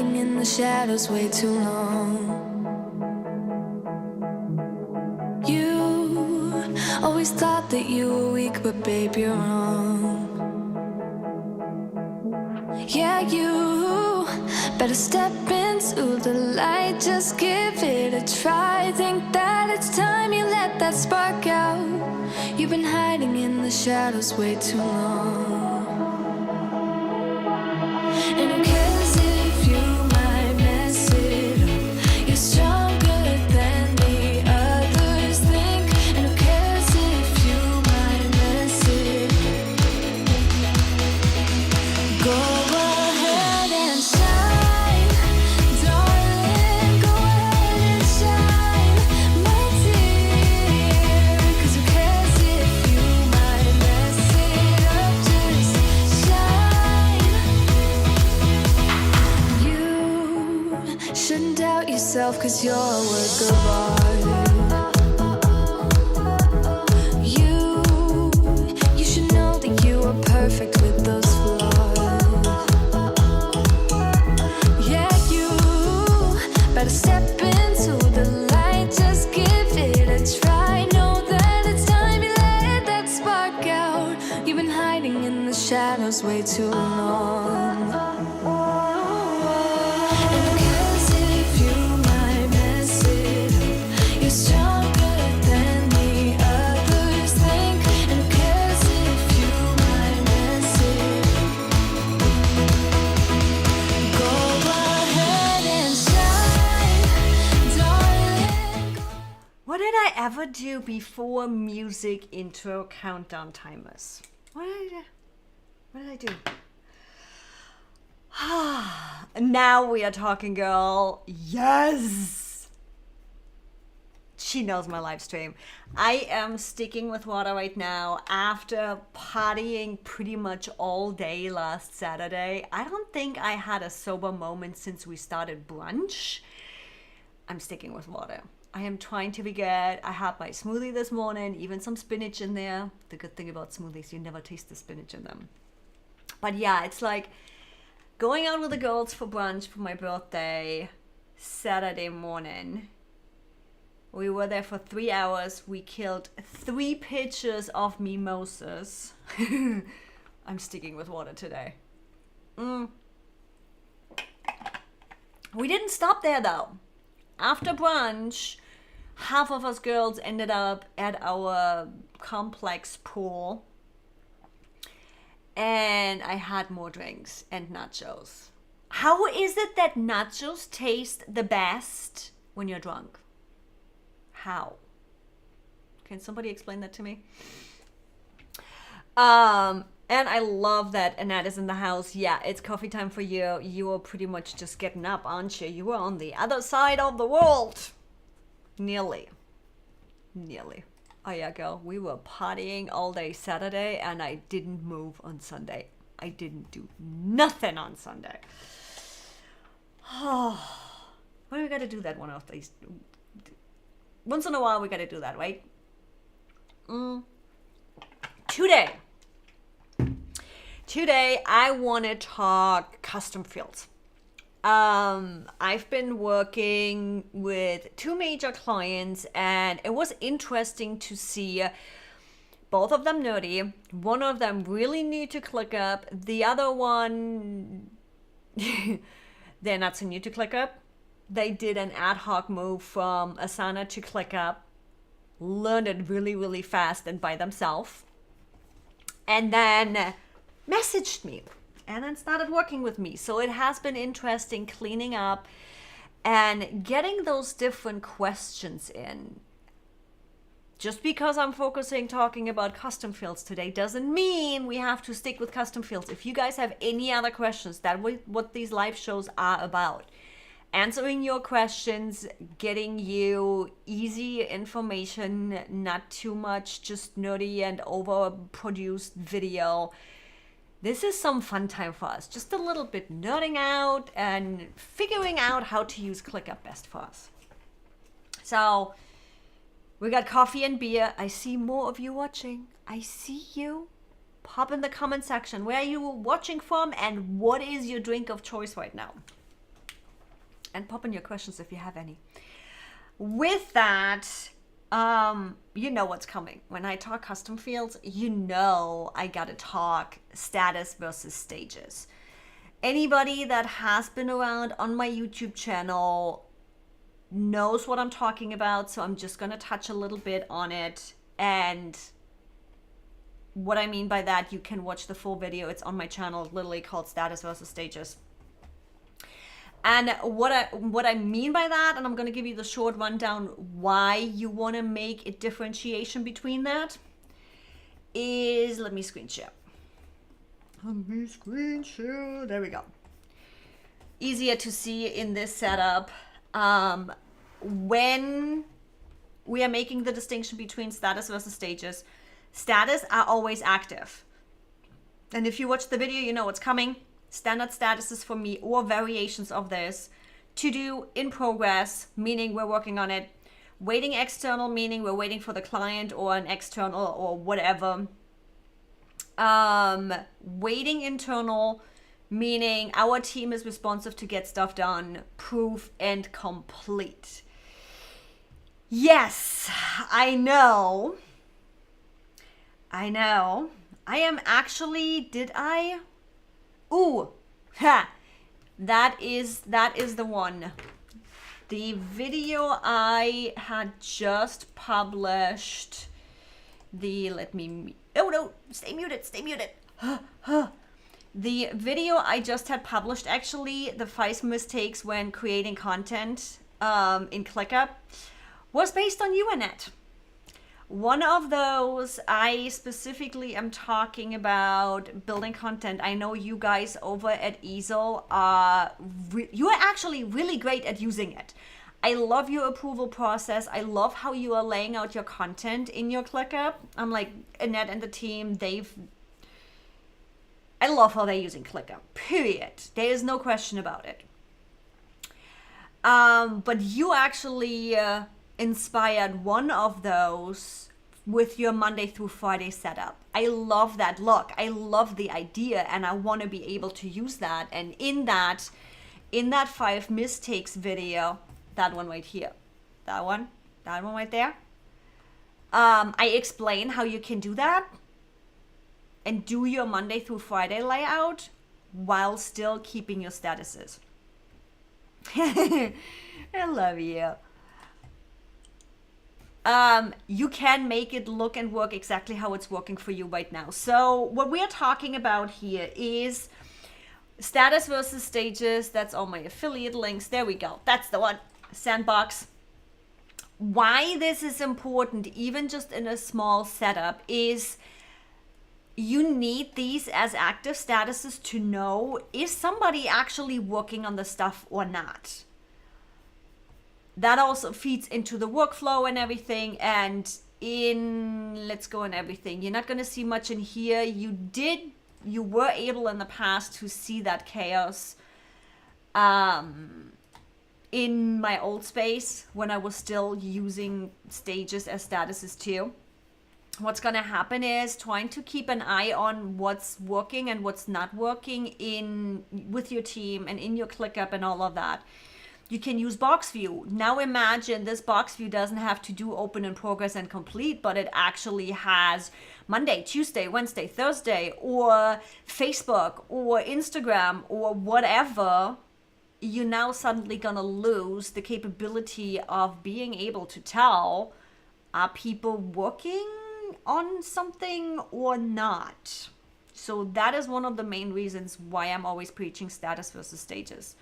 hiding in the shadows way too long. You always thought that you were weak, but babe, you're wrong. Yeah, you better step into the light, just give it a try. Think that it's time you let that spark out. You've been hiding in the shadows way too long. And who cares if you might mess it up? You're stronger than the others think. And who cares if you might mess it up? Go ahead and shine, darling. Go ahead and shine, my dear. 'Cause who cares if you might mess it up? Just shine. You shouldn't doubt yourself, 'cause you're a work of art. You should know that you are perfect with those flaws. Yeah, you better step into the light, just give it a try. Know that it's time you let that spark out. You've been hiding in the shadows way too long. And who cares if you might mess it up? You're stronger than the others think. And who cares if you might mess it up? Go ahead and shine, darling. What did I ever do before music intro countdown timers? What did I do? Now we are talking, girl. Yes! She knows my live stream. I am sticking with water right now after partying pretty much all day last Saturday. I don't think I had a sober moment since we started brunch. I'm sticking with water. I am trying to be good. I had my smoothie this morning, even some spinach in there. The good thing about smoothies, you never taste the spinach in them. But yeah, it's like going out with the girls for brunch for my birthday Saturday morning. We were there for 3 hours. We killed 3 pitchers of mimosas. I'm sticking with water today. We didn't stop there though. After brunch, half of us girls ended up at our complex pool. And I had more drinks and nachos. How is it that nachos taste the best when you're drunk? How? Can somebody explain that to me? And I love that Annette is in the house. Yeah, it's coffee time for you. You are pretty much just getting up, aren't you? You are on the other side of the world. Nearly. Oh yeah, girl, we were partying all day Saturday and I didn't move on Sunday. I didn't do nothing on Sunday. Oh, well, we gotta do that one of these. Once in a while, we gotta do that, right? Today, I want to talk custom fields. I've been working with 2 major clients and it was interesting to see both of them nerdy. One of them really new to ClickUp. The other one, they're not so new to ClickUp. They did an ad hoc move from Asana to ClickUp, learned it really, really fast and by themselves, and then messaged me. And then started working with me. So it has been interesting cleaning up and getting those different questions in. Just because I'm talking about custom fields today doesn't mean we have to stick with custom fields. If you guys have any other questions, that's what these live shows are about. Answering your questions, getting you easy information, not too much just nerdy and overproduced video. This is some fun time for us, just a little bit nerding out and figuring out how to use ClickUp best for us. So we got coffee and beer. I see more of you watching. I see you. Pop in the comment section. Where are you watching from and what is your drink of choice right now? and pop in your questions if you have any. With that, you know what's coming. When I talk custom fields, you know I gotta talk status versus stages. Anybody that has been around on my YouTube channel knows what I'm talking about, so I'm just gonna touch a little bit on it. And what I mean by that, you can watch the full video. It's on my channel, literally called Status versus Stages. And what I mean by that, and I'm going to give you the short rundown why you want to make a differentiation between that, is, let me screen share. There we go. Easier to see in this setup. When we are making the distinction between status versus stages, status are always active. And if you watch the video, you know what's coming. Standard statuses for me, or variations of this. To do, in progress, meaning we're working on it. Waiting external, meaning we're waiting for the client or an external or whatever. Waiting internal, meaning our team is responsive to get stuff done. Proof and complete. Yes, I know. I am actually, did I? Ooh, ha, that is the one. The video I had just published, oh no, stay muted. The video I just had published, actually, the 5 mistakes when creating content in ClickUp, was based on UNet. One of those, I specifically am talking about building content. I know you guys over at Easel you are actually really great at using it. I love your approval process. I love how you are laying out your content in your ClickUp. I'm like, Annette and the team, I love how they're using ClickUp, period. There is no question about it. But you actually inspired one of those with your Monday through Friday setup. I love that look. I love the idea, and I want to be able to use that. And in that 5 mistakes video, that one right here, that one right there, I explain how you can do that and do your Monday through Friday layout while still keeping your statuses. I love you. You can make it look and work exactly how it's working for you right now. So what we are talking about here is status versus stages. That's all my affiliate links. There we go. That's the one. Sandbox. Why this is important, even just in a small setup, is you need these as active statuses to know, is somebody actually working on the stuff or not? That also feeds into the workflow and everything. And let's go in everything. You're not going to see much in here. You were able in the past to see that chaos in my old space when I was still using stages as statuses too. What's going to happen is trying to keep an eye on what's working and what's not working with your team and in your ClickUp and all of that. You can use box view. Now imagine this box view doesn't have to do open in progress and complete, but it actually has Monday, Tuesday, Wednesday, Thursday, or Facebook or Instagram or whatever. You're now suddenly gonna lose the capability of being able to tell, are people working on something or not? So that is one of the main reasons why I'm always preaching status versus stages.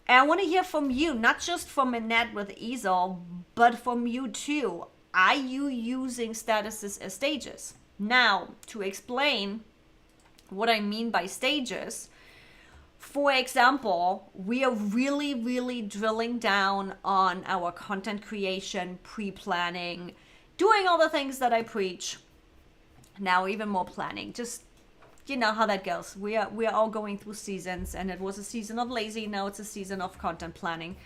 And I want to hear from you, not just from Annette with Easel, but from you too. Are you using statuses as stages? Now, to explain what I mean by stages, for example, we are really, really drilling down on our content creation, pre-planning, doing all the things that I preach. Now, even more planning, just you know how that goes. We are all going through seasons, and it was a season of lazy. Now it's a season of content planning.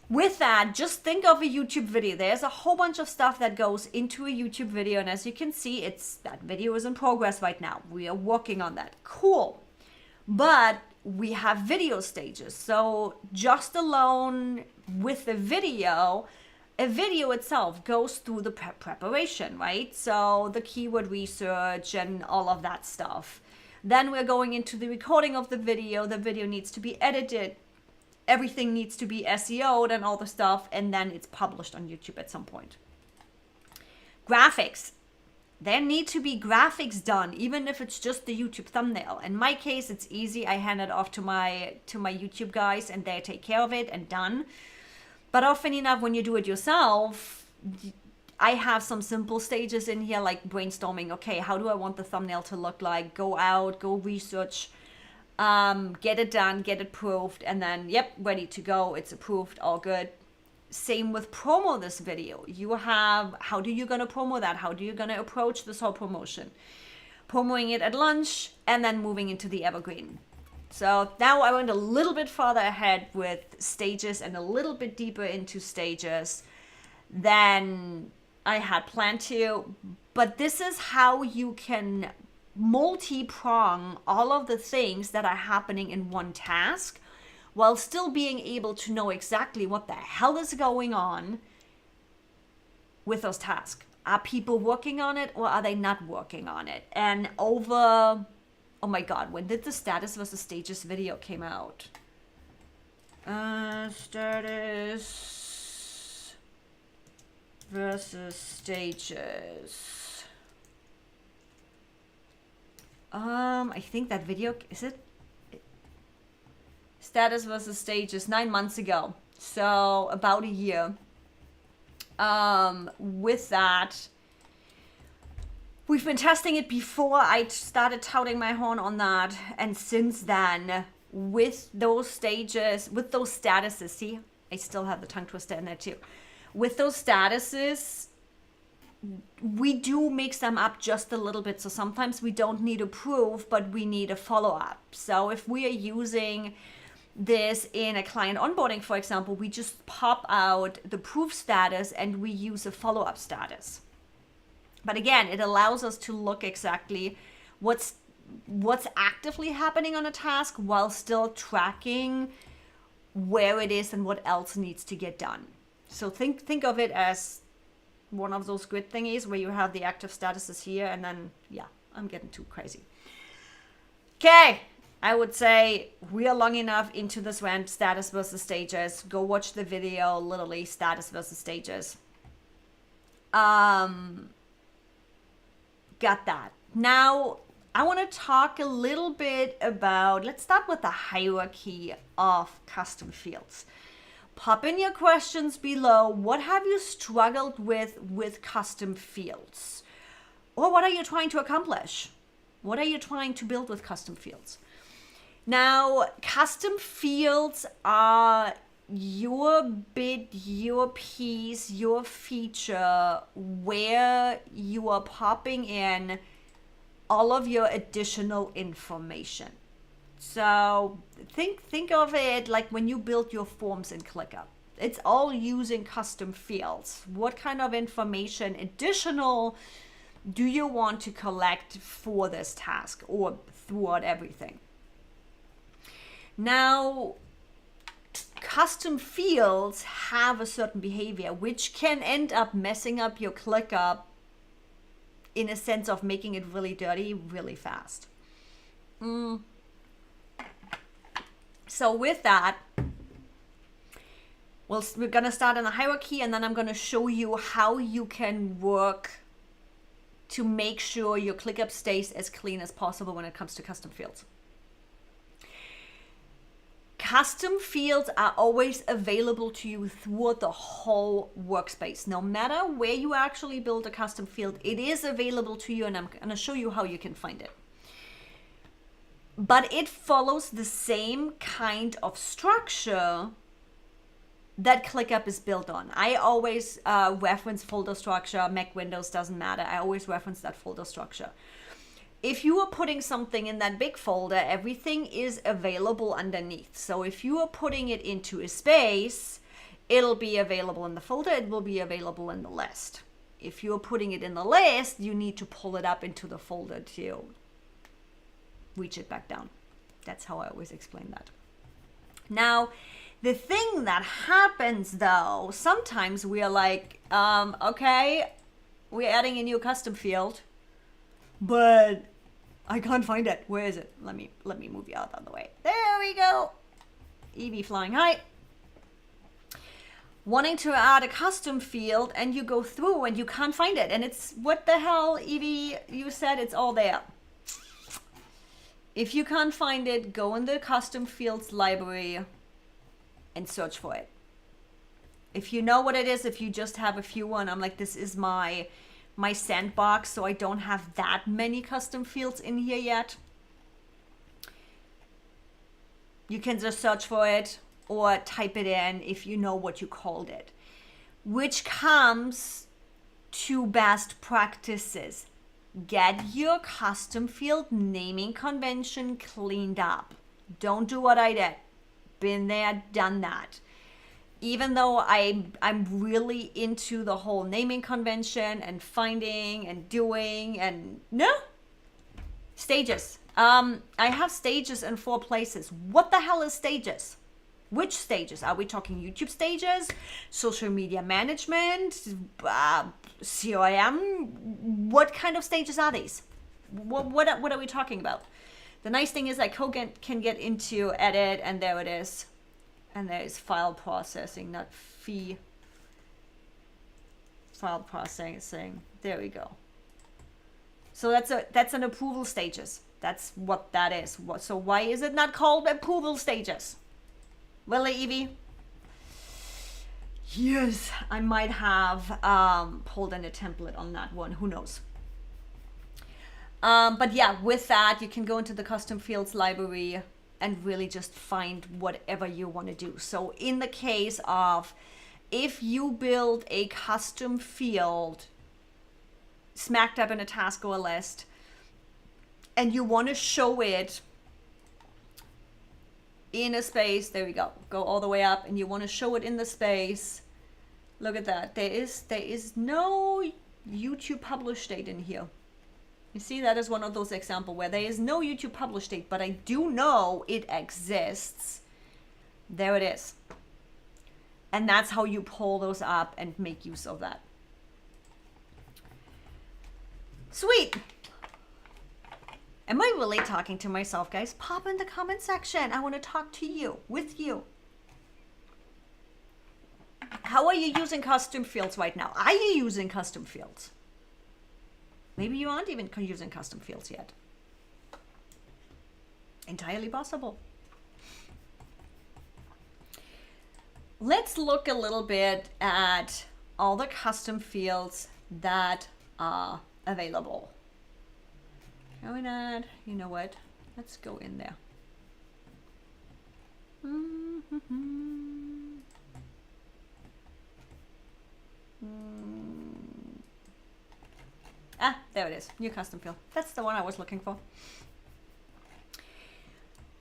With that, just think of a YouTube video. There's a whole bunch of stuff that goes into a YouTube video, and as you can see, that video is in progress right now. We are working on that. Cool. But we have video stages. So just alone with the video, a video itself goes through the preparation, right? So the keyword research and all of that stuff. Then we're going into the recording of the video. The video needs to be edited. Everything needs to be SEO'd and all the stuff. And then it's published on YouTube at some point. Graphics. There need to be graphics done, even if it's just the YouTube thumbnail. In my case, it's easy. I hand it off to my YouTube guys and they take care of it and done. But often enough, when you do it yourself, I have some simple stages in here, like brainstorming. Okay, how do I want the thumbnail to look like? Go out, go research, get it done, get it proofed, and then, yep, ready to go. It's approved, all good. Same with promo this video. You have, how do you gonna promo that? How do you gonna approach this whole promotion? Promoting it at lunch and then moving into the evergreen. So now I went a little bit farther ahead with stages and a little bit deeper into stages than I had planned to. But this is how you can multi-prong all of the things that are happening in one task while still being able to know exactly what the hell is going on with those tasks. Are people working on it or are they not working on it? And over, oh my God, when did the status versus stages video came out? Status versus stages. I think that video, is it? Status versus stages 9 months ago, so about a year. With that, we've been testing it before I started touting my horn on that, and since then, with those stages, with those statuses, see, I still have the tongue twister in there too. With those statuses, we do mix them up just a little bit. So sometimes we don't need a proof, but we need a follow-up. So if we are using this in a client onboarding, for example, we just pop out the proof status and we use a follow-up status. But again, it allows us to look exactly what's actively happening on a task while still tracking where it is and what else needs to get done. So think of it as one of those grid thingies where you have the active statuses here, and then, yeah, I'm getting too crazy. Okay, I would say we are long enough into this rant, status versus stages. Go watch the video, literally status versus stages. Got that. Now, I want to talk a little bit about, let's start with the hierarchy of custom fields. Pop in your questions below. What have you struggled with custom fields? Or what are you trying to accomplish? What are you trying to build with custom fields? Now, custom fields are your bit, your piece, your feature where you are popping in all of your additional information. So think of it like when you build your forms in ClickUp. It's all using custom fields. What kind of information additional do you want to collect for this task or throughout everything? Now, custom fields have a certain behavior which can end up messing up your ClickUp in a sense of making it really dirty really fast. So with that, we're going to start in a hierarchy, and then I'm going to show you how you can work to make sure your ClickUp stays as clean as possible when it comes to custom fields. Custom fields are always available to you throughout the whole workspace. No matter where you actually build a custom field, it is available to you, and I'm going to show you how you can find it. But it follows the same kind of structure that ClickUp is built on. I always reference folder structure, Mac, Windows, doesn't matter. I always reference that folder structure. If you are putting something in that big folder, everything is available underneath. So if you are putting it into a space, it'll be available in the folder, it will be available in the list. If you're putting it in the list, you need to pull it up into the folder to reach it back down. That's how I always explain that. Now, the thing that happens though, sometimes we are like, okay, we're adding a new custom field, but I can't find it. Where is it? Let me move you out of the way. There we go. Evie flying high. Wanting to add a custom field and you go through and you can't find it. And it's, what the hell, Evie, you said it's all there. If you can't find it, go in the custom fields library and search for it. If you know what it is, if you just have a few one, I'm like, this is my sandbox, so I don't have that many custom fields in here yet. You can just search for it or type it in if you know what you called it, which comes to best practices. Get your custom field naming convention cleaned up. Don't do what I did. Been there, done that. Even though I'm really into the whole naming convention and finding and doing and no stages. I have stages in 4 places. What the hell is stages? Which stages? Are we talking YouTube stages, social media management, CRM? What kind of stages are these? What are we talking about? The nice thing is I can get into edit, and there it is. And there is file processing, not file processing. There we go. So that's an approval stages. That's what that is. So why is it not called approval stages? Really, Evie? Yes, I might have pulled in a template on that one. Who knows? But yeah, with that, you can go into the custom fields library and really just find whatever you want to do. So in the case of, if you build a custom field smack dab in a task or a list, and you want to show it in a space, there we go, go all the way up, and you want to show it in the space, look at that, there is no YouTube publish date in here. You see, that is one of those examples where there is no YouTube publish date, but I do know it exists. There it is. And that's how you pull those up and make use of that. Sweet. Am I really talking to myself, guys? Pop in the comment section. I want to talk to you, with you. How are you using custom fields right now? Are you using custom fields? Maybe you aren't even using custom fields yet. Entirely possible. Let's look a little bit at all the custom fields that are available. Can we not? You know what? Let's go in there. Ah, there it is. New custom field. That's the one I was looking for.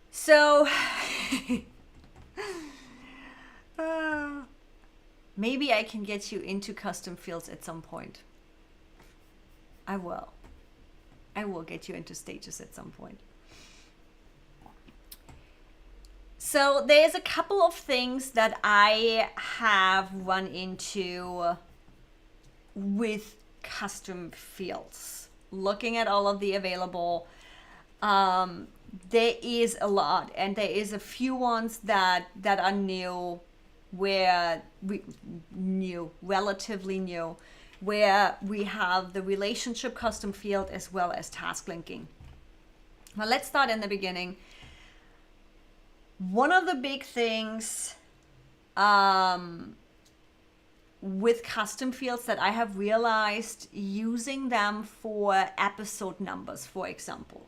So, maybe I can get you into custom fields at some point. I will. I will get you into stages at some point. So there's a couple of things that I have run into with custom fields. Looking at all of the available, there is a lot, and there is a few ones that are new, relatively new, where we have the relationship custom field as well as task linking. Well, let's start in the beginning. One of the big things with custom fields that I have realized, using them for episode numbers, for example.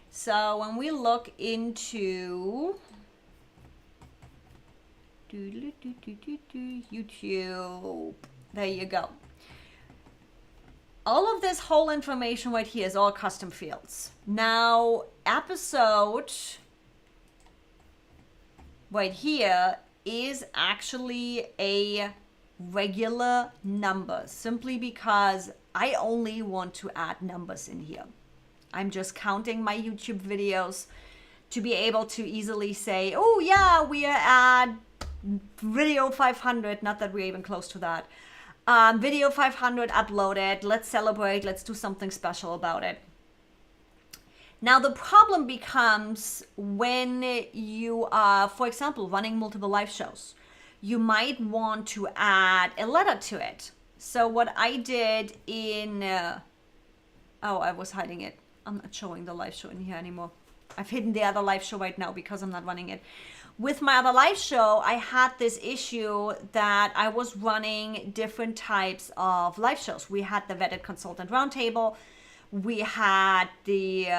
So when we look into YouTube, there you go. All of this whole information right here is all custom fields. Now, episode right here is actually a regular number, simply because I only want to add numbers in here. I'm just counting my YouTube videos to be able to easily say, oh yeah, we are at video 500, not that we're even close to that. Video 500 uploaded, let's celebrate, let's do something special about it. Now the problem becomes when you are, for example, running multiple live shows. You might want to add a letter to it. So what I did in, I was hiding it. I'm not showing the live show in here anymore. I've hidden the other live show right now because I'm not running it. With my other live show, I had this issue that I was running different types of live shows. We had the Vetted Consultant Roundtable. We had the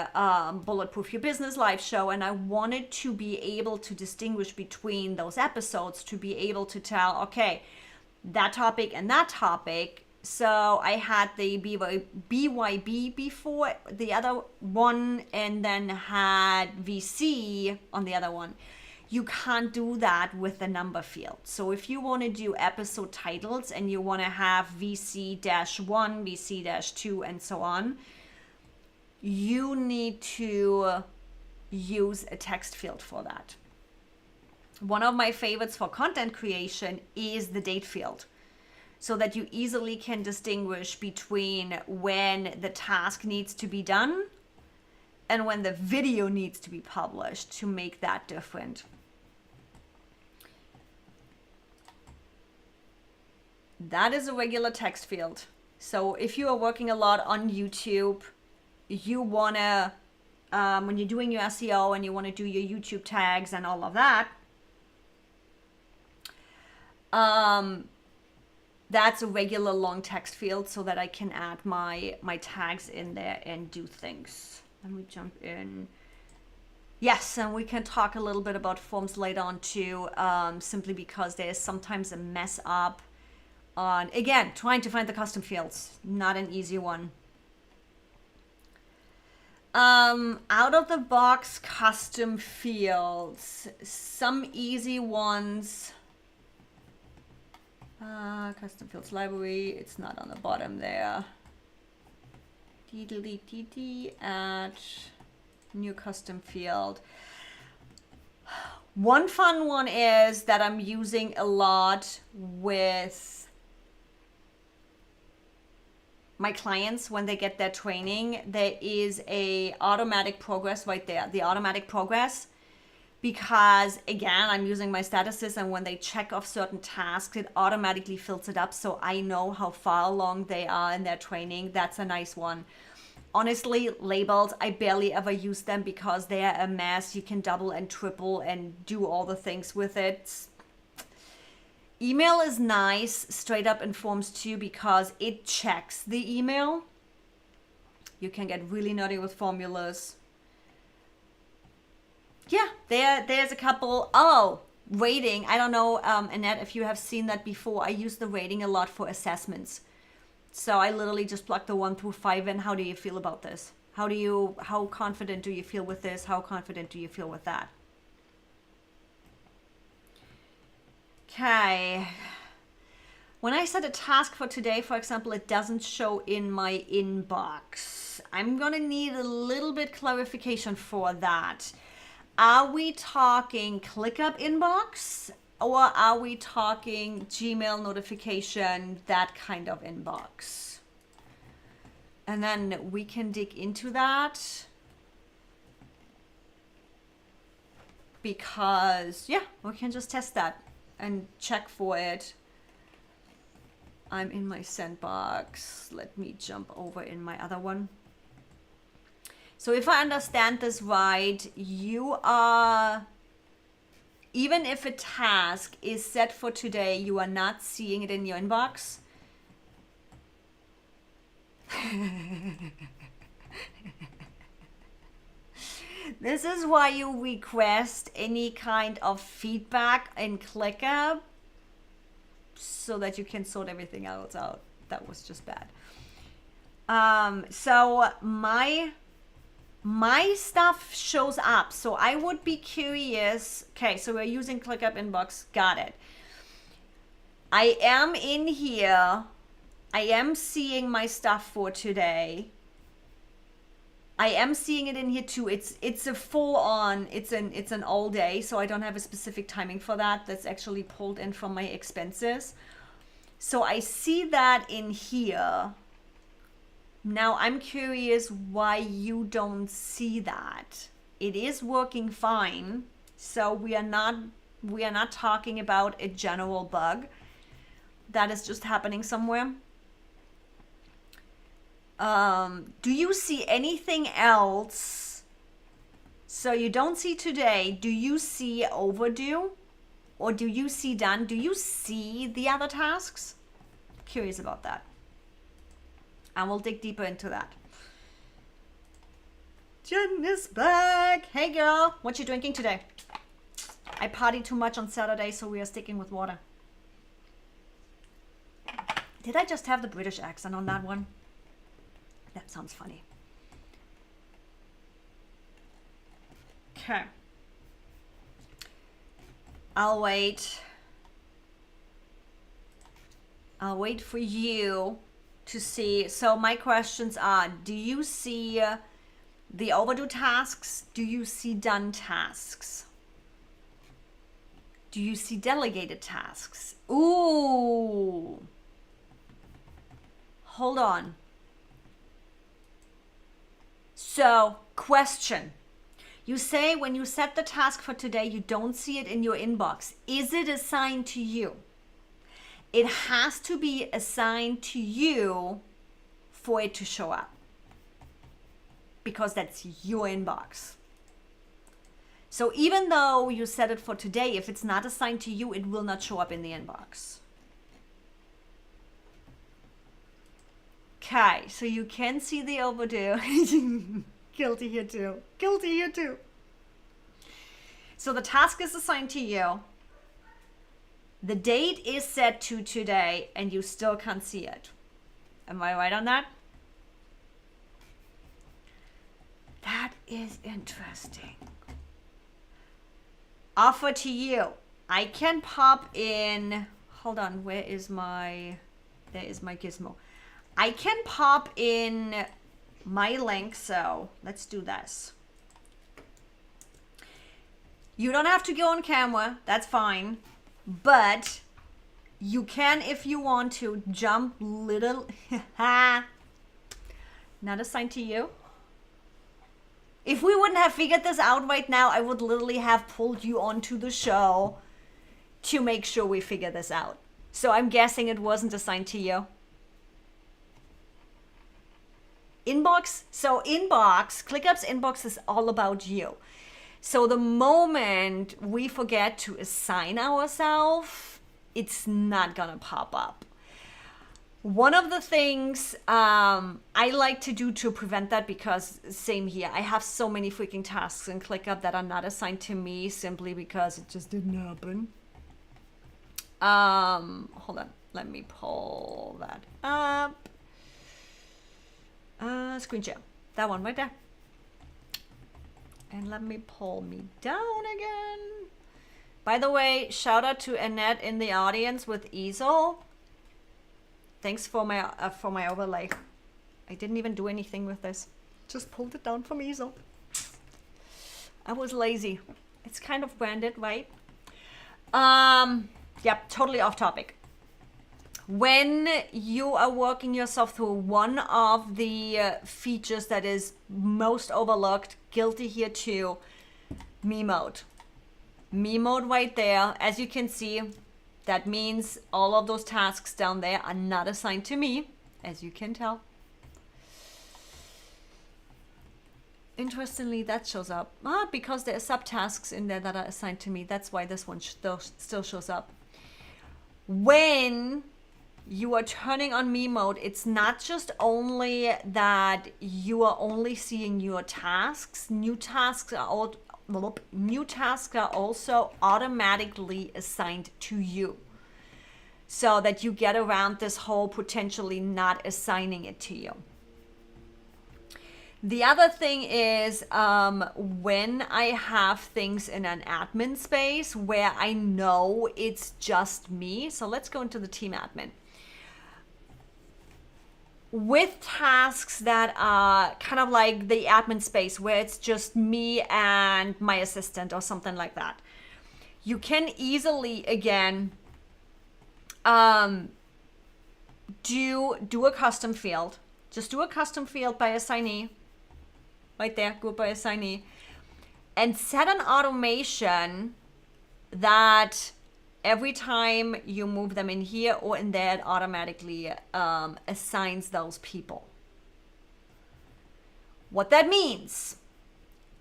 Bulletproof Your Business live show, and I wanted to be able to distinguish between those episodes to be able to tell, okay, that topic and that topic. So I had the BYB before the other one, and then had VC on the other one. You can't do that with the number field. So if you want to do episode titles and you want to have VC-1, VC-2, and so on, you need to use a text field for that. One of my favorites for content creation is the date field, so that you easily can distinguish between when the task needs to be done and when the video needs to be published to make that different. That is a regular text field. So if you are working a lot on YouTube, you want to, when you're doing your SEO and you want to do your YouTube tags and all of that, that's a regular long text field so that I can add my tags in there and do things. Let me jump in. Yes, and we can talk a little bit about forms later on too, simply because there is sometimes a mess up on, again, trying to find the custom fields. Not an easy one. Out of the box custom fields, some easy ones. Custom fields library, it's not on the bottom there. Add new custom field. One fun one is that I'm using a lot with my clients when they get their training. There is a automatic progress right there, the automatic progress, because again, I'm using my statuses, and when they check off certain tasks, it automatically fills it up so I know how far along they are in their training. That's a nice one. Honestly, labels, I barely ever use them because they are a mess. You can double and triple and do all the things with it. Email is nice, straight up in forms too, because it checks the email. You can get really nutty with formulas. Yeah, there's a couple. Oh, rating. I don't know, Annette, if you have seen that before. I use the rating a lot for assessments. So I literally just plug the 1 through 5 in. How do you feel about this? How confident do you feel with this? How confident do you feel with that? Okay. When I set a task for today, for example, it doesn't show in my inbox. I'm gonna need a little bit clarification for that. Are we talking ClickUp inbox, or are we talking Gmail notification, that kind of inbox? And then we can dig into that. Because, yeah, we can just test that and check for it. I'm in my sandbox. Let me jump over in my other one. So if I understand this right, you are, even if a task is set for today, you are not seeing it in your inbox. This is why you request any kind of feedback in ClickUp, so that you can sort everything else out. That was just bad. So my stuff shows up. So I would be curious. Okay, so we're using ClickUp Inbox. Got it. I am in here. I am seeing my stuff for today. I am seeing it in here too. It's a full on, it's an all day, so I don't have a specific timing for that. That's actually pulled in from my expenses. So I see that in here. Now I'm curious why you don't see that. It is working fine. So we are not talking about a general bug that is just happening somewhere. Do you see anything else? So you don't see today. Do you see overdue? Or do you see done? Do you see the other tasks? Curious about that. I will dig deeper into that. Jen is back. Hey girl, what you drinking today? I partied too much on Saturday, so we are sticking with water. Did I just have the British accent on that one? That sounds funny. Okay. I'll wait. I'll wait for you to see. So my questions are, do you see the overdue tasks? Do you see done tasks? Do you see delegated tasks? Ooh. Hold on. So, question. You say when you set the task for today, you don't see it in your inbox. Is it assigned to you? It has to be assigned to you for it to show up, because that's your inbox. So even though you set it for today, if it's not assigned to you, it will not show up in the inbox. Okay, so you can see the overdue. Guilty here too. Guilty here too. So the task is assigned to you. The date is set to today, and you still can't see it. Am I right on that? That is interesting. Offer to you. I can pop in, hold on, where is my, there is my gizmo. I can pop in my link, so let's do this. You don't have to go on camera, that's fine. But you can, if you want to, jump little, not assigned to you. If we wouldn't have figured this out right now, I would literally have pulled you onto the show to make sure we figure this out. So I'm guessing it wasn't assigned to you. Inbox, so inbox, ClickUp's inbox is all about you. So the moment we forget to assign ourselves, it's not gonna pop up. One of the things I like to do to prevent that, because same here, I have so many freaking tasks in ClickUp that are not assigned to me simply because it just didn't happen. Hold on, let me pull that up. Screen share, that one right there. And let me pull me down again. By the way, shout out to Annette in the audience with easel. Thanks for my overlay. I didn't even do anything with this. Just pulled it down from easel. I was lazy. It's kind of branded, right? Yep, totally off topic. When you are working yourself through one of the features that is most overlooked, guilty here too, me mode. Me mode right there. As you can see, that means all of those tasks down there are not assigned to me, as you can tell. Interestingly, that shows up. Because there are subtasks in there that are assigned to me. That's why this one still shows up. When you are turning on me mode, it's not just only that you are only seeing your tasks. New tasks are also automatically assigned to you, so that you get around this whole potentially not assigning it to you. The other thing is when I have things in an admin space where I know it's just me. So let's go into the team admin. with tasks that are kind of like the admin space where it's just me and my assistant or something like that, you can easily, again, do a custom field. Just do a custom field by assignee. Right there, go by assignee. And set an automation that every time you move them in here or in there, it automatically assigns those people. What that means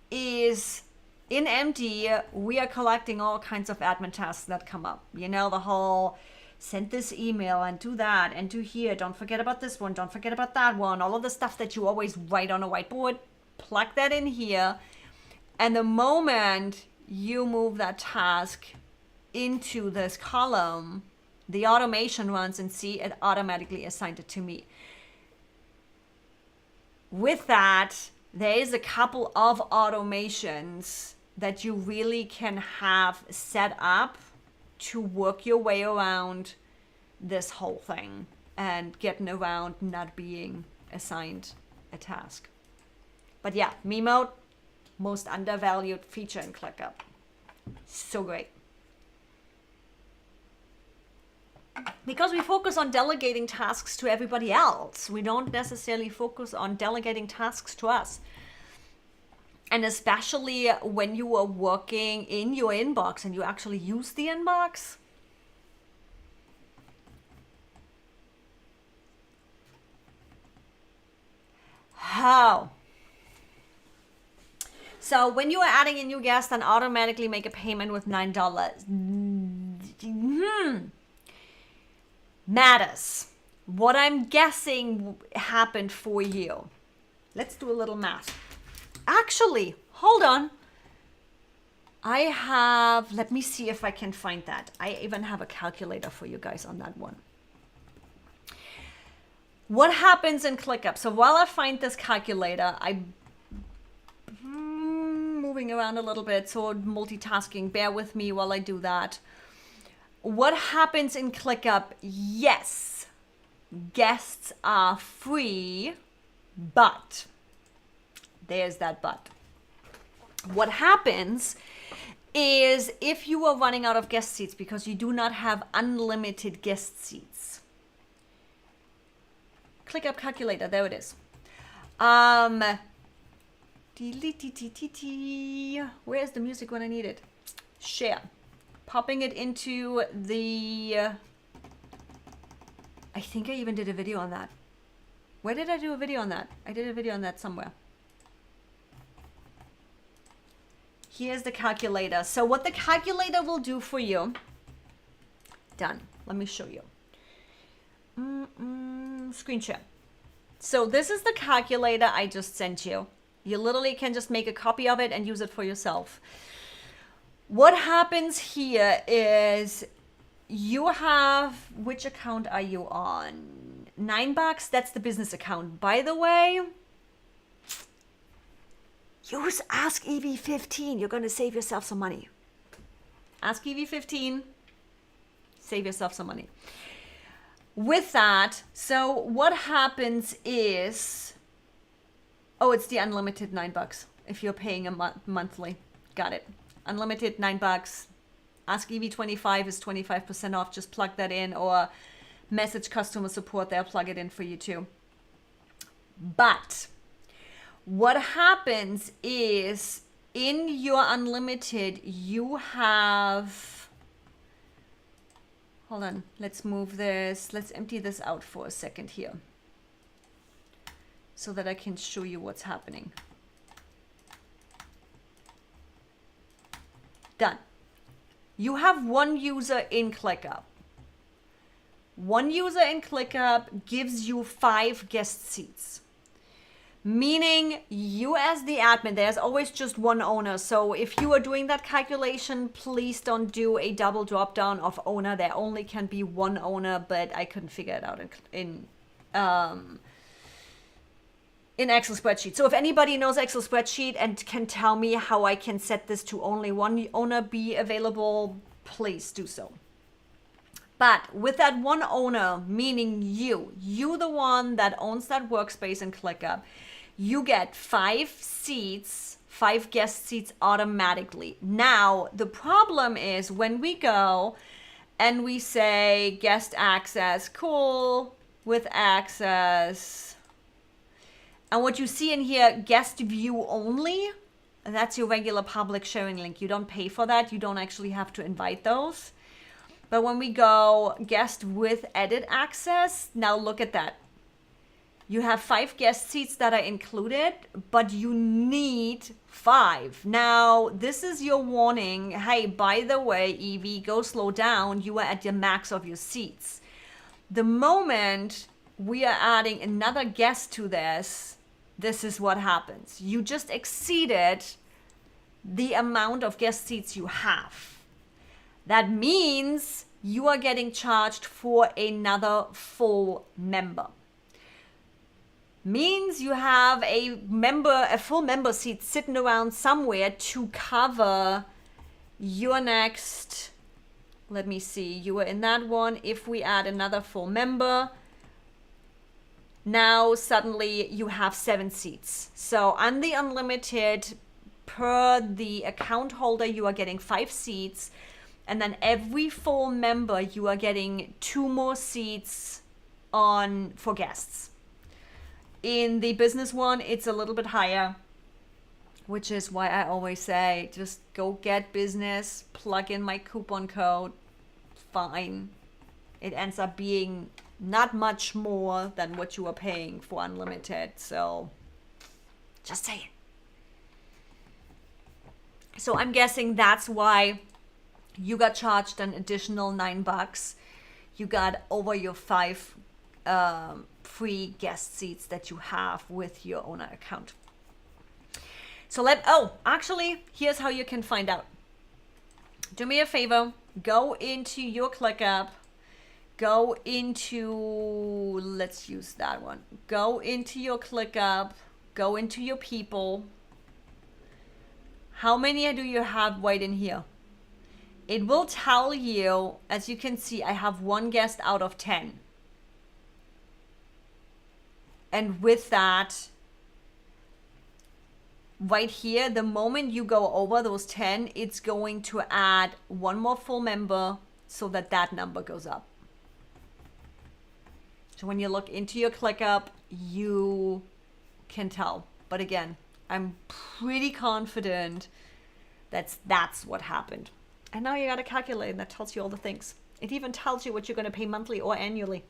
is in MD, we are collecting all kinds of admin tasks that come up. You know, the whole send this email and do that and do here. Don't forget about this one. Don't forget about that one. All of the stuff that you always write on a whiteboard, plug that in here. And the moment you move that task into this column, the automation runs and see it automatically assigned it to me. With that, there is a couple of automations that you really can have set up to work your way around this whole thing and getting around not being assigned a task. But yeah, me mode, most undervalued feature in ClickUp. So great. Because we focus on delegating tasks to everybody else. We don't necessarily focus on delegating tasks to us. And especially when you are working in your inbox and you actually use the inbox. How? So when you are adding a new guest and automatically make a payment with $9. Matters. What I'm guessing happened for you. Let's do a little math. Actually, hold on. Let me see if I can find that. I even have a calculator for you guys on that one. What happens in ClickUp? So while I find this calculator, I'm moving around a little bit, so multitasking. Bear with me while I do that. What happens in ClickUp? Yes, guests are free, but there's that but. What happens is if you are running out of guest seats because you do not have unlimited guest seats. ClickUp calculator, there it is. Where's the music when I need it? Share. Popping it into the, I think I even did a video on that. Where did I do a video on that? I did a video on that somewhere. Here's the calculator. So what the calculator will do for you, done. Let me show you. Screen share. So this is the calculator I just sent you. You literally can just make a copy of it and use it for yourself. What happens here is you have, which account are you on? $9, that's the business account. By the way, use Ask EV15. You're going to save yourself some money. Ask EV15, save yourself some money. With that, so what happens is, oh, it's the unlimited $9 if you're paying a monthly. Got it. Unlimited $9. Ask EV25 is 25% off. Just plug that in, or message customer support. They'll plug it in for you too. But what happens is in your unlimited, you have, hold on, let's move this. Let's empty this out for a second here so that I can show you what's happening. Done. You have one user in ClickUp. One user in ClickUp gives you 5 guest seats. Meaning you as the admin, there's always just one owner. So if you are doing that calculation, please don't do a double drop down of owner. There only can be one owner, but I couldn't figure it out in Excel spreadsheet. So if anybody knows Excel spreadsheet and can tell me how I can set this to only one owner be available, please do so. But with that one owner, meaning you the one that owns that workspace in ClickUp, you get 5 seats, 5 guest seats automatically. Now, the problem is when we go and we say guest access, cool, with access. And what you see in here, guest view only, that's your regular public sharing link. You don't pay for that. You don't actually have to invite those. But when we go guest with edit access, now look at that. You have 5 guest seats that are included, but you need 5. Now, this is your warning. Hey, by the way, Evie, go slow down. You are at your max of your seats. The moment we are adding another guest to this is what happens. You just exceeded the amount of guest seats you have. That means you are getting charged for another full member. Means you have a full member seat sitting around somewhere to cover your next, let me see, you were in that one. If we add another full member, now suddenly you have 7 seats. So on the unlimited, per the account holder, you are getting 5 seats. And then every full member, you are getting 2 more seats on for guests. In the business one, it's a little bit higher, which is why I always say, just go get business, plug in my coupon code, fine. It ends up being not much more than what you are paying for unlimited. So just say it. So I'm guessing that's why you got charged an additional $9. You got over your 5 free guest seats that you have with your owner account. So actually, here's how you can find out. Do me a favor, go into your ClickUp, go into, let's use that one. Go into your ClickUp, go into your people. How many do you have right in here? It will tell you, as you can see, I have 1 guest out of 10. And with that, right here, the moment you go over those 10, it's going to add 1 more full member so that that number goes up. So when you look into your ClickUp, you can tell. But again, I'm pretty confident that's what happened. And now you got a calculator that tells you all the things. It even tells you what you're going to pay monthly or annually.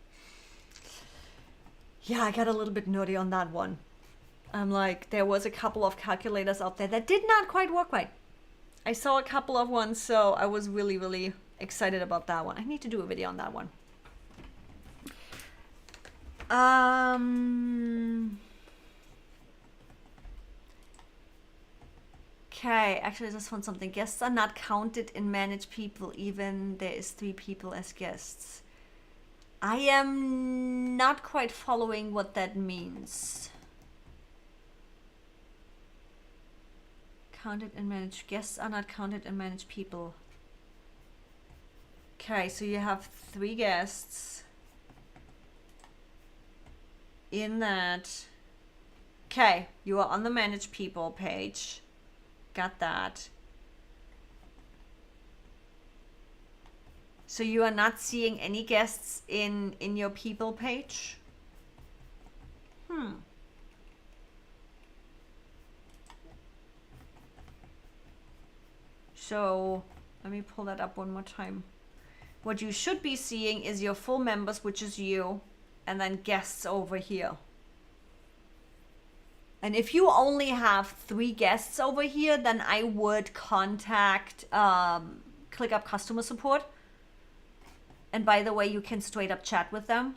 Yeah, I got a little bit nerdy on that one. I'm like, there was a couple of calculators out there that did not quite work right. I saw a couple of ones, so I was really, really excited about that one. I need to do a video on that one. Okay, actually I just found something. Guests are not counted in manage people, even there is 3 people as guests. I am not quite following what that means. Counted and manage. Guests are not counted and manage people. Okay, so you have 3 guests in that. Okay, you are on the manage people page. Got that. So you are not seeing any guests in your people page? So let me pull that up one more time. What you should be seeing is your full members, which is you, and then guests over here. And if you only have 3 guests over here, then I would contact ClickUp customer support. And by the way, you can straight up chat with them.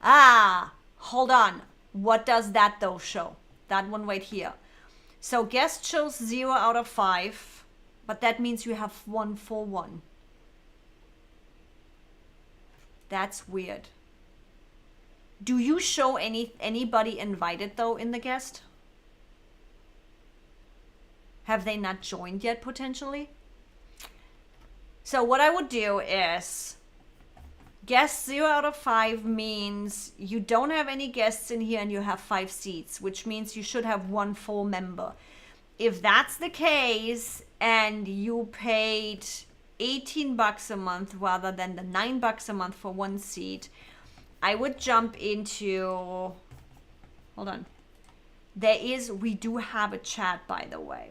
Hold on. What does that though show? That one right here. So guest shows 0 out of 5, but that means you have 1 full one. That's weird. Do you show anybody invited though in the guest? Have they not joined yet potentially? So what I would do is guest 0 out of 5 means you don't have any guests in here and you have 5 seats, which means you should have 1 full member. If that's the case and you paid $18 a month rather than the $9 a month for 1 seat, I would jump into, hold on. We do have a chat, by the way.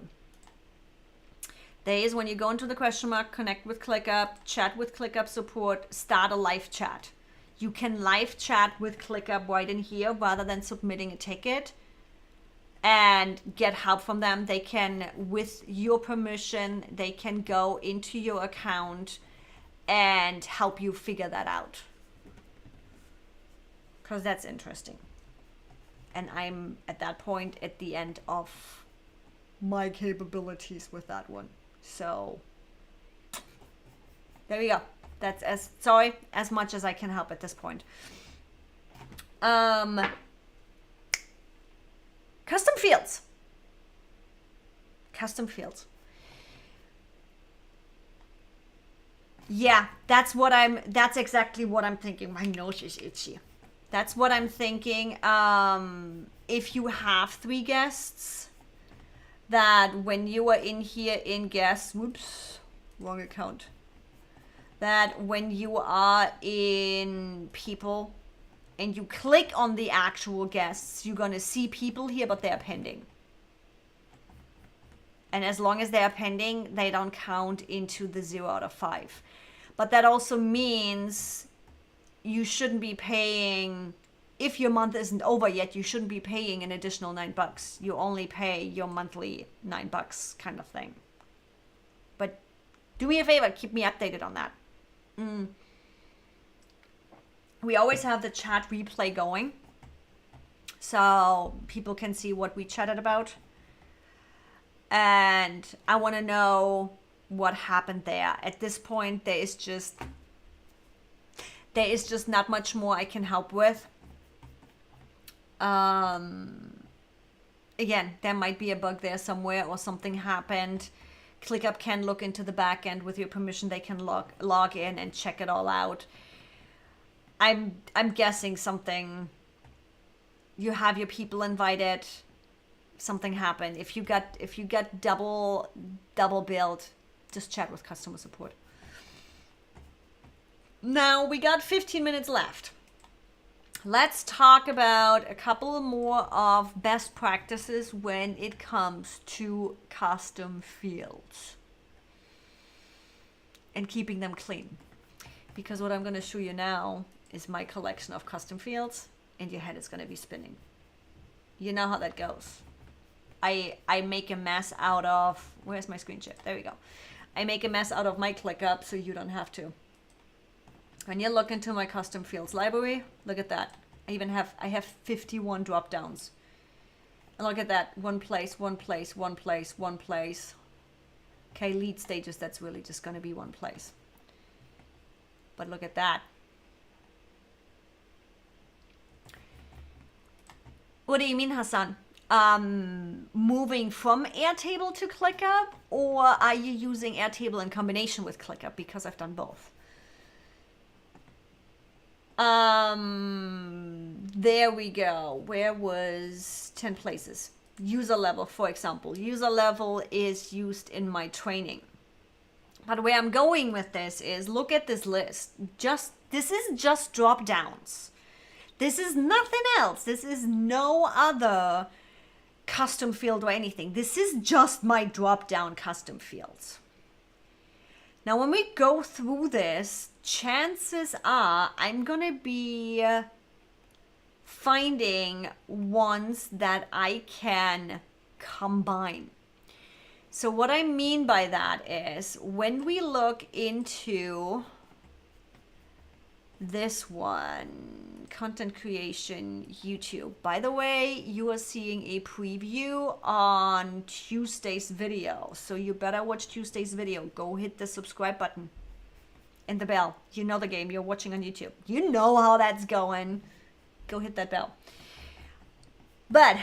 There is, when you go into the question mark, connect with ClickUp, chat with ClickUp support, start a live chat. You can live chat with ClickUp right in here rather than submitting a ticket and get help from them. They can, with your permission, they can go into your account and help you figure that out. Because that's interesting. And I'm at that point at the end of my capabilities with that one. So there we go. That's as much as I can help at this point. Custom fields. Custom fields. Yeah, that's exactly what I'm thinking. My nose is itchy. That's what I'm thinking. If you have 3 guests, that when you are in here in guests, whoops, wrong account. That when you are in people and you click on the actual guests, you're going to see people here, but they are pending. And as long as they are pending, they don't count into the 0 out of 5. But that also means you shouldn't be paying, if your month isn't over yet, you shouldn't be paying an additional $9. You only pay your monthly $9 kind of thing. But do me a favor, keep me updated on that. We always have the chat replay going, so people can see what we chatted about. And I want to know what happened there. At this point, there is just not much more I can help with. Again, there might be a bug there somewhere or something happened. ClickUp can look into the back end with your permission. They can log in and check it all out. I'm guessing something. You have your people invited. Something happened. If you got double billed, just chat with customer support. Now we got 15 minutes left. Let's talk about a couple more of best practices when it comes to custom fields and keeping them clean. Because what I'm going to show you now is my collection of custom fields, and your head is going to be spinning. You know how that goes. I make a mess out of, where's my screen share? There we go. I make a mess out of my ClickUp so you don't have to. When you look into my custom fields library, look at that. I have 51 drop downs. And look at that. One place, one place, one place, one place. Okay, lead stages, that's really just going to be one place. But look at that. What do you mean, Hassan? Moving from Airtable to ClickUp, or are you using Airtable in combination with ClickUp? Because I've done both. There we go. Where was 10 places? User level, for example. User level is used in my training. But where I'm going with this is, look at this list. This is just drop downs. This is nothing else. This is no other custom field or anything. This is just my drop down custom fields. Now, when we go through this, chances are I'm going to be finding ones that I can combine. So what I mean by that is when we look into this one, content creation, YouTube. By the way, you are seeing a preview on Tuesday's video. So you better watch Tuesday's video. Go hit the subscribe button and the bell. You know the game. You're watching on YouTube. You know how that's going. Go hit that bell. But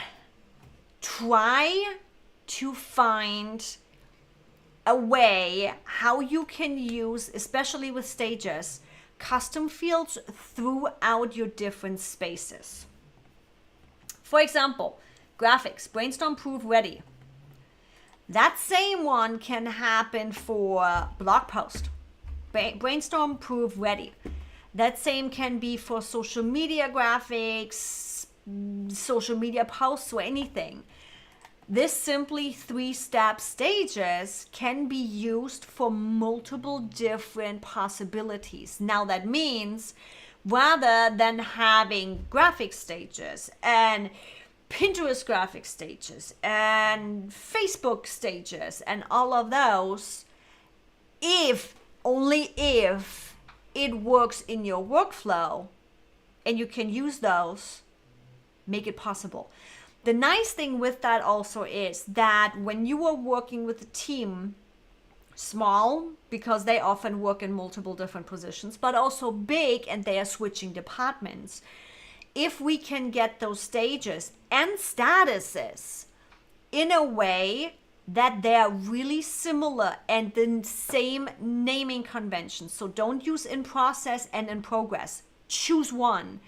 try to find a way how you can use, especially with stages, custom fields throughout your different spaces. For example, graphics, brainstorm proof ready. That same one can happen for blog post, brainstorm proof ready. That same can be for social media graphics, social media posts, or anything. This simply 3-step stages can be used for multiple different possibilities. Now that means rather than having graphic stages and Pinterest graphic stages and Facebook stages and all of those, only if it works in your workflow and you can use those, make it possible. The nice thing with that also is that when you are working with a team, small, because they often work in multiple different positions, but also big and they are switching departments, if we can get those stages and statuses in a way that they are really similar and the same naming convention. So don't use in process and in progress. Choose one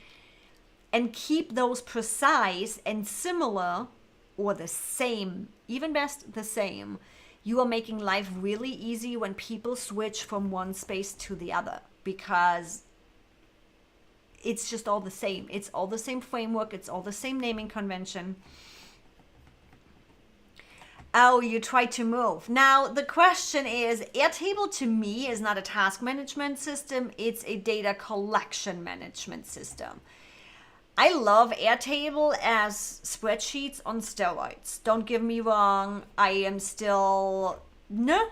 and keep those precise and similar, or the same, even best the same. You are making life really easy when people switch from one space to the other, because it's just all the same. It's all the same framework. It's all the same naming convention. Oh, you try to move. Now, the question is, Airtable to me is not a task management system. It's a data collection management system. I love Airtable as spreadsheets on steroids. Don't get me wrong. I am still, no.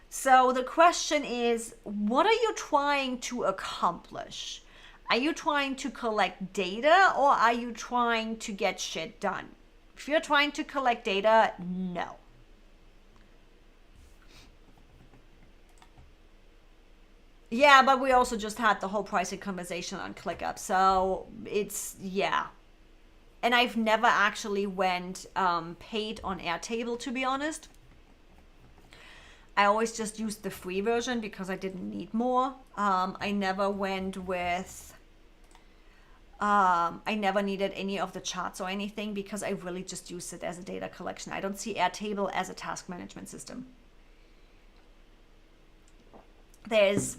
So the question is, what are you trying to accomplish? Are you trying to collect data or are you trying to get shit done? If you're trying to collect data, no. Yeah, but we also just had the whole pricing conversation on ClickUp. So it's, yeah. And I've never actually went paid on Airtable, to be honest. I always just used the free version because I didn't need more. I never went with, I never needed any of the charts or anything because I really just used it as a data collection. I don't see Airtable as a task management system. There's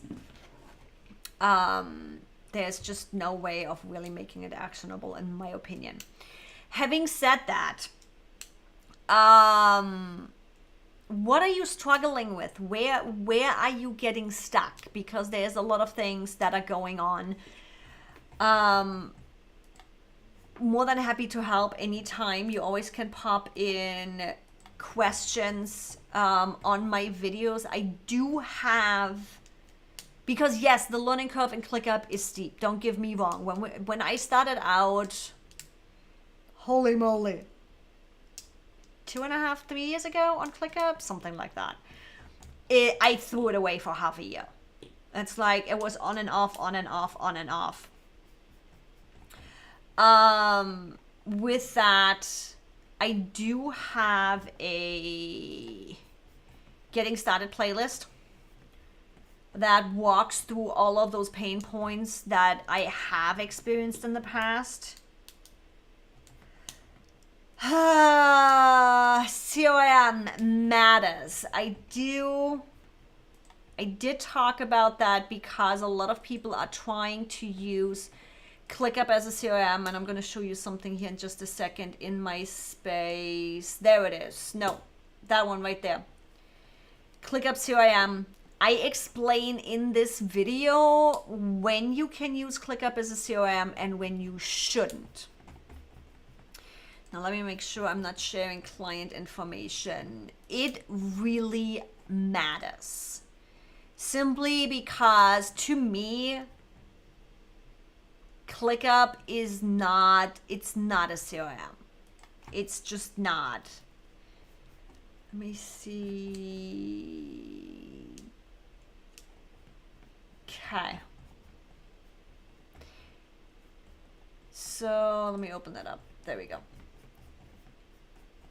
just no way of really making it actionable, in my opinion. Having said that, what are you struggling with? Where are you getting stuck? Because there's a lot of things that are going on. More than happy to help anytime. You always can pop in questions on my videos. I do have, because yes, the learning curve in ClickUp is steep. Don't get me wrong. When I started out, holy moly, 2.5, 3 years ago on ClickUp, something like that. I threw it away for half a year. It's like it was on and off, on and off, on and off. With that, I do have a getting started playlist that walks through all of those pain points that I have experienced in the past. CRM matters. I did talk about that because a lot of people are trying to use ClickUp as a CRM, and I'm going to show you something here in just a second in my space. There it is. No, that one right there. ClickUp CRM. I explain in this video when you can use ClickUp as a CRM and when you shouldn't. Now let me make sure I'm not sharing client information. It really matters. Simply because to me, ClickUp is not, it's not a CRM. It's just not. Let me see. Okay. So let me open that up. There we go.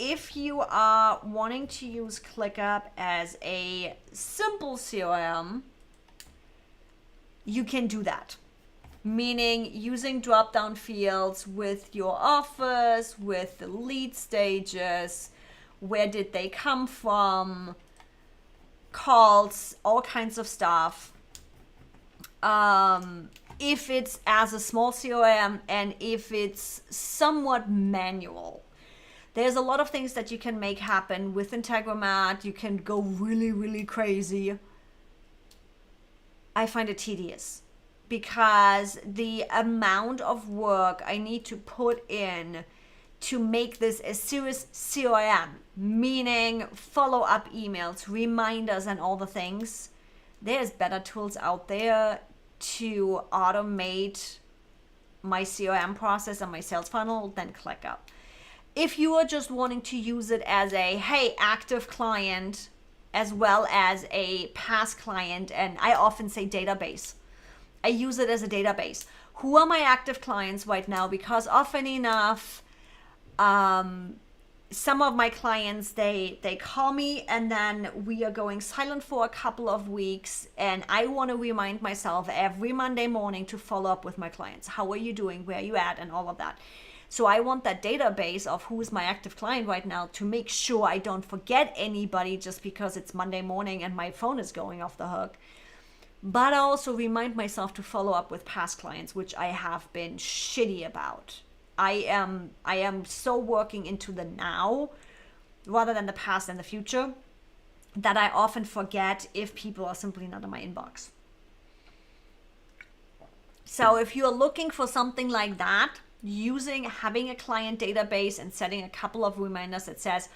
if you are wanting to use ClickUp as a simple CRM, you can do that. Meaning using drop-down fields with your offers, with the lead stages, where did they come from, calls, all kinds of stuff. If it's as a small CRM and if it's somewhat manual. There's a lot of things that you can make happen with Integromat. You can go really, really crazy. I find it tedious because the amount of work I need to put in to make this a serious CRM, meaning follow-up emails, reminders, and all the things. There's better tools out there to automate my CRM process and my sales funnel than ClickUp. If you are just wanting to use it as a, hey, active client, as well as a past client, and I often say database. I use it as a database. Who are my active clients right now? Because often enough, some of my clients, they call me and then we are going silent for a couple of weeks, and I want to remind myself every Monday morning to follow up with my clients. How are you doing? Where are you at? And all of that. So I want that database of who is my active client right now to make sure I don't forget anybody just because it's Monday morning and my phone is going off the hook. But I also remind myself to follow up with past clients, which I have been shitty about. I am so working into the now rather than the past and the future that I often forget if people are simply not in my inbox. So if you're looking for something like that, having a client database and setting a couple of reminders that says,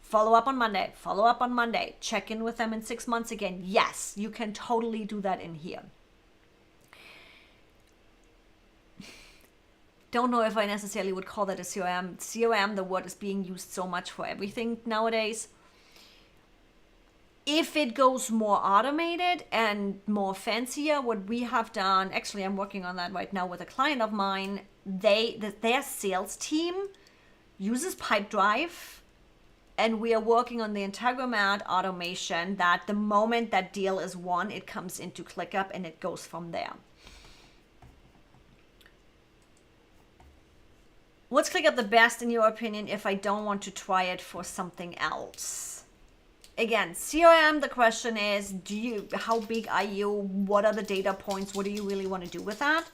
follow up on Monday, check in with them in 6 months again. Yes, you can totally do that in here. Don't know if I necessarily would call that a CRM. CRM, the word is being used so much for everything nowadays. If it goes more automated and more fancier, what we have done, actually I'm working on that right now with a client of mine, their sales team uses Pipedrive, and we are working on the Integromat automation that the moment that deal is won, it comes into ClickUp and it goes from there. What's ClickUp the best in your opinion if I don't want to try it for something else? Again, CRM, the question is, how big are you? What are the data points? What do you really want to do with that?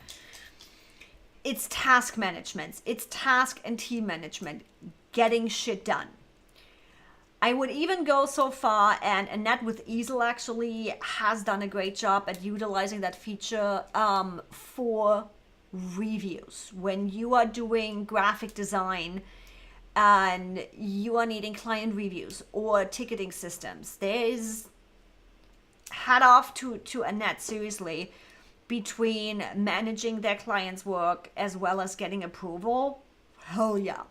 It's task management. It's task and team management, getting shit done. I would even go so far, and Annette with Easel actually has done a great job at utilizing that feature for reviews. When you are doing graphic design and you are needing client reviews or ticketing systems, there's hat off to Annette, seriously, between managing their clients' work as well as getting approval. Hell yeah.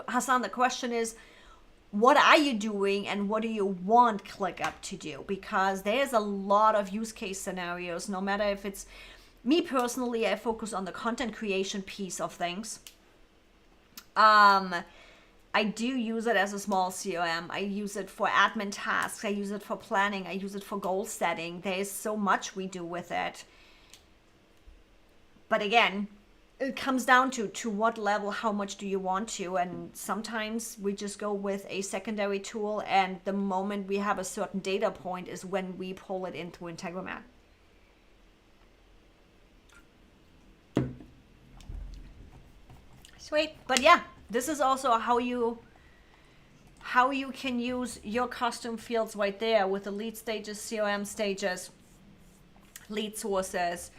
Hassan, the question is, what are you doing and what do you want ClickUp to do? Because there's a lot of use case scenarios, no matter if it's me personally, I focus on the content creation piece of things. I do use it as a small CRM. I use it for admin tasks. I use it for planning. I use it for goal setting. There's so much we do with it. But again, it comes down to what level, how much do you want to? And sometimes we just go with a secondary tool, and the moment we have a certain data point is when we pull it into Integromat. Sweet. But yeah, this is also how you can use your custom fields right there with the lead stages, CRM stages, lead sources.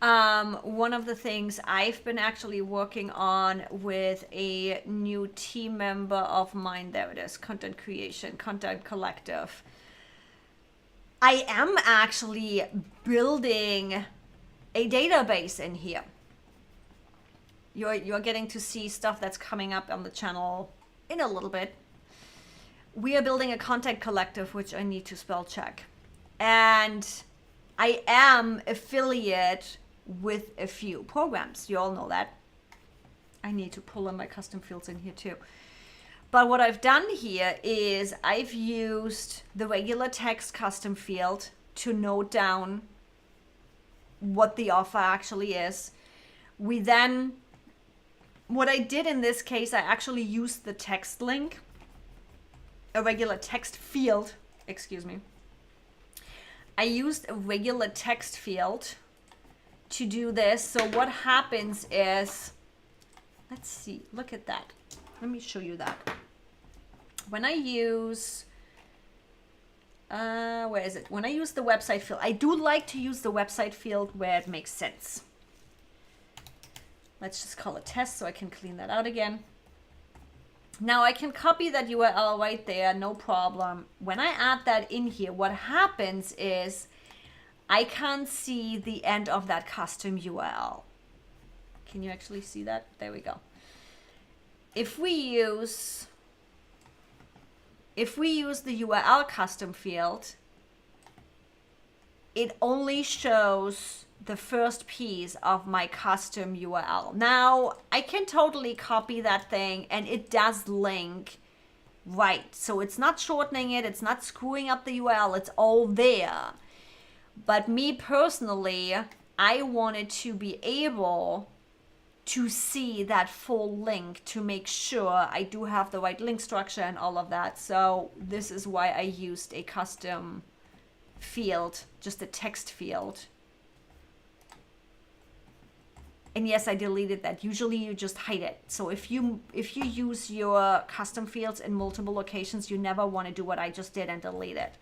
One of the things I've been actually working on with a new team member of mine, there it is, content creation, content collective. I am actually building a database in here. You're getting to see stuff that's coming up on the channel in a little bit. We are building a content collective, which I need to spell check. And I am affiliate with a few programs. You all know that. I need to pull in my custom fields in here too. But what I've done here is I've used the regular text custom field to note down what the offer actually is. What I did in this case, I actually used the text link, a regular text field, excuse me. I used a regular text field to do this. So what happens is, let's see, look at that. Let me show you that. When I use, where is it? When I use the website field, I do like to use the website field where it makes sense. Let's just call it test so I can clean that out again. Now I can copy that URL right there, no problem. When I add that in here, what happens is I can't see the end of that custom URL. Can you actually see that? There we go. If we use the URL custom field, it only shows the first piece of my custom URL. Now, I can totally copy that thing and it does link right. So it's not shortening it, it's not screwing up the URL, it's all there. But me personally, I wanted to be able to see that full link to make sure I do have the right link structure and all of that. So this is why I used a custom field, just a text field. And yes, I deleted that. Usually you just hide it. So if you use your custom fields in multiple locations, you never want to do what I just did and delete it.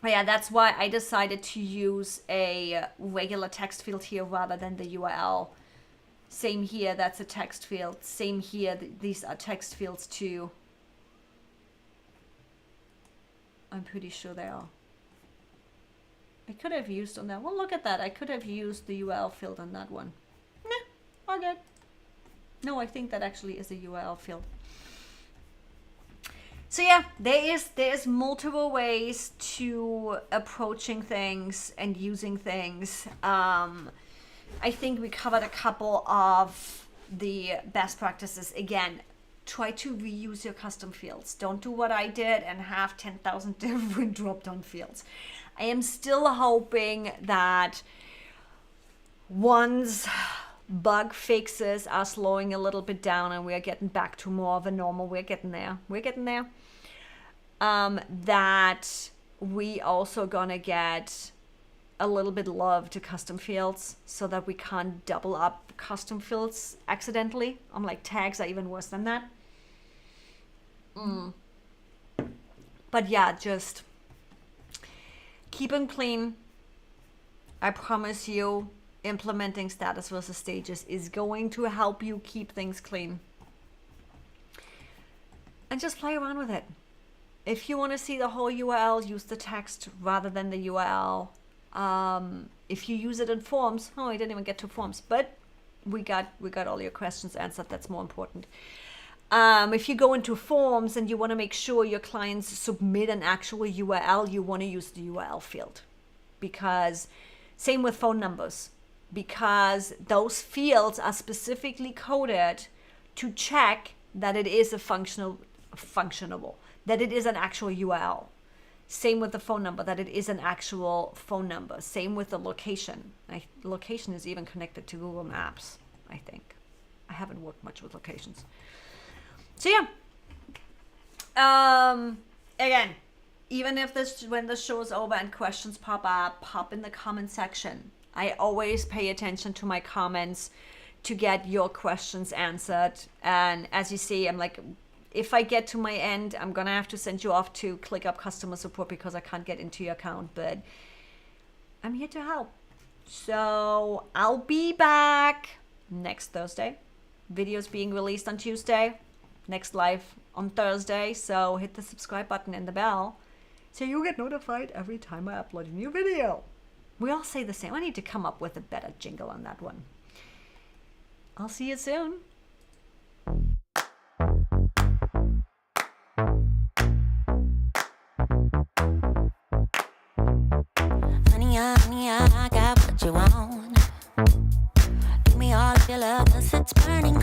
But yeah, that's why I decided to use a regular text field here rather than the URL. Same here, that's a text field. Same here, these are text fields too. I'm pretty sure they are. I could have used on that. Well, look at that. I could have used the URL field on that one. Nah, all good. No, I think that actually is a URL field. So yeah, there is multiple ways to approaching things and using things. I think we covered a couple of the best practices. Again, try to reuse your custom fields. Don't do what I did and have 10,000 different drop-down fields. I am still hoping that once bug fixes are slowing a little bit down and we're getting back to more of a normal, we're getting there, that we also gonna get a little bit love to custom fields so that we can't double up custom fields accidentally. I'm like, tags are even worse than that. But yeah, just keep them clean. I promise you, implementing status versus stages is going to help you keep things clean. And just play around with it. If you want to see the whole URL, use the text rather than the URL. If you use it in forms, I didn't even get to forms, but we got all your questions answered. That's more important. If you go into forms and you want to make sure your clients submit an actual URL, you want to use the URL field, because same with phone numbers, because those fields are specifically coded to check that it is a functionable, that it is an actual URL. Same with the phone number, that it is an actual phone number. Same with the location. Location is even connected to Google Maps, I think. I haven't worked much with locations. So yeah, again, even if when the show is over and questions pop up, pop in the comment section. I always pay attention to my comments to get your questions answered. And as you see, I'm like, if I get to my end, I'm gonna have to send you off to ClickUp customer support because I can't get into your account, but I'm here to help. So I'll be back next Thursday. Videos being released on Tuesday. Next live on Thursday, so hit the subscribe button and the bell so you get notified every time I upload a new video. We all say the same. I need to come up with a better jingle on that one. I'll see you soon. Honey, I got what you want. Give me all of your love, 'cause it's burning